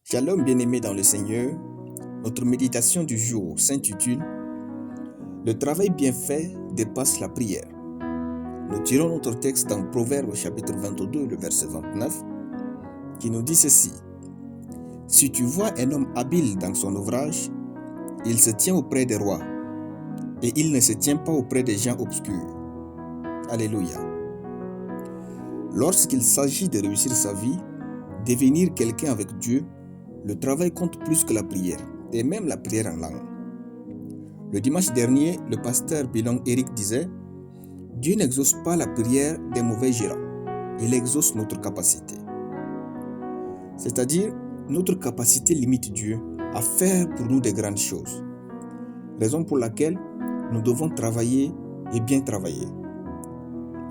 Shalom bien-aimés dans le Seigneur, notre méditation du jour s'intitule « Le travail bien fait dépasse la prière ». Nous tirons notre texte dans Proverbes chapitre 22, le verset 29, qui nous dit ceci. « Si tu vois un homme habile dans son ouvrage, il se tient auprès des rois, et il ne se tient pas auprès des gens obscurs. » Alléluia. Lorsqu'il s'agit de réussir sa vie, devenir quelqu'un avec Dieu, le travail compte plus que la prière, et même la prière en langue. Le dimanche dernier, le pasteur Bilan Eric disait « Dieu n'exauce pas la prière des mauvais gérants, il exauce notre capacité. » C'est-à-dire, notre capacité limite Dieu à faire pour nous des grandes choses. Raison pour laquelle nous devons travailler et bien travailler.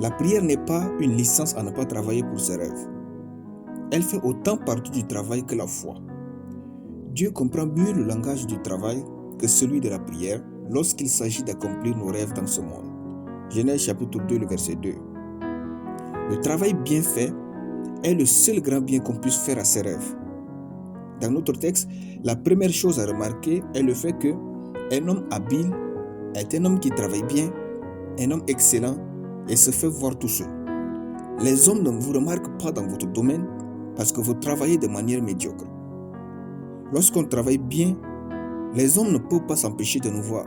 La prière n'est pas une licence à ne pas travailler pour ses rêves. Elle fait autant partie du travail que la foi. Dieu comprend mieux le langage du travail que celui de la prière lorsqu'il s'agit d'accomplir nos rêves dans ce monde. Genèse chapitre 2, le verset 2. Le travail bien fait est le seul grand bien qu'on puisse faire à ses rêves. Dans notre texte, la première chose à remarquer est le fait qu'un homme habile est un homme qui travaille bien, un homme excellent et se fait voir tout seul. Les hommes ne vous remarquent pas dans votre domaine parce que vous travaillez de manière médiocre. Lorsqu'on travaille bien, les hommes ne peuvent pas s'empêcher de nous voir.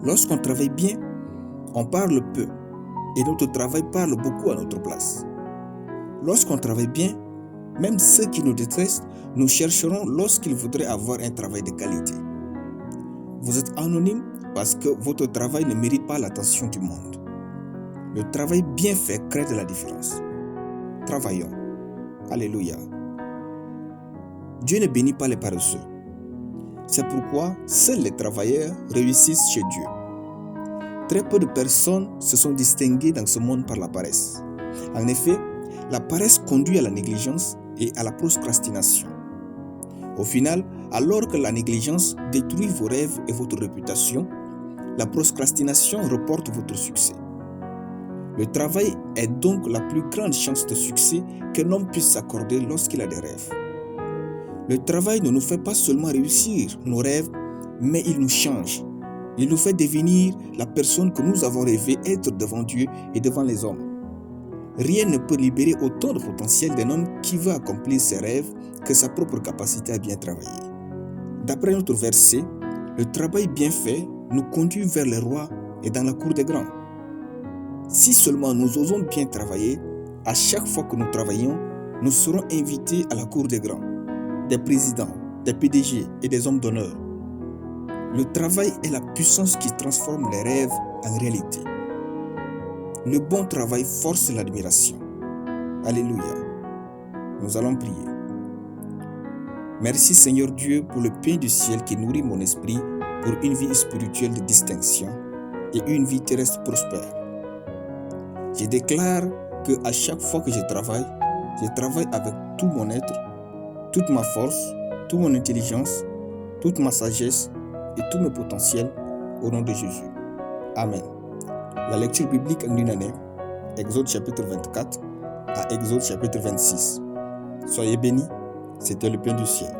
Lorsqu'on travaille bien, on parle peu et notre travail parle beaucoup à notre place. Lorsqu'on travaille bien, même ceux qui nous détestent nous chercheront lorsqu'ils voudraient avoir un travail de qualité. Vous êtes anonyme parce que votre travail ne mérite pas l'attention du monde. Le travail bien fait crée de la différence. Travaillons. Alléluia. Dieu ne bénit pas les paresseux. C'est pourquoi seuls les travailleurs réussissent chez Dieu. Très peu de personnes se sont distinguées dans ce monde par la paresse. En effet, la paresse conduit à la négligence et à la procrastination. Au final, alors que la négligence détruit vos rêves et votre réputation, la procrastination reporte votre succès. Le travail est donc la plus grande chance de succès qu'un homme puisse s'accorder lorsqu'il a des rêves. Le travail ne nous fait pas seulement réussir nos rêves, mais il nous change. Il nous fait devenir la personne que nous avons rêvé être devant Dieu et devant les hommes. Rien ne peut libérer autant de potentiel d'un homme qui veut accomplir ses rêves que sa propre capacité à bien travailler. D'après notre verset, le travail bien fait nous conduit vers les rois et dans la cour des grands. Si seulement nous osons bien travailler, à chaque fois que nous travaillons, nous serons invités à la cour des grands, des présidents, des PDG et des hommes d'honneur. Le travail est la puissance qui transforme les rêves en réalité. Le bon travail force l'admiration. Alléluia. Nous allons prier. Merci Seigneur Dieu pour le pain du ciel qui nourrit mon esprit pour une vie spirituelle de distinction et une vie terrestre prospère. Je déclare que à chaque fois que je travaille avec tout mon être, toute ma force, toute mon intelligence, toute ma sagesse et tous mes potentiels au nom de Jésus. Amen. La lecture biblique en une année, Exode chapitre 24 à Exode chapitre 26. Soyez bénis, c'était le pain du ciel.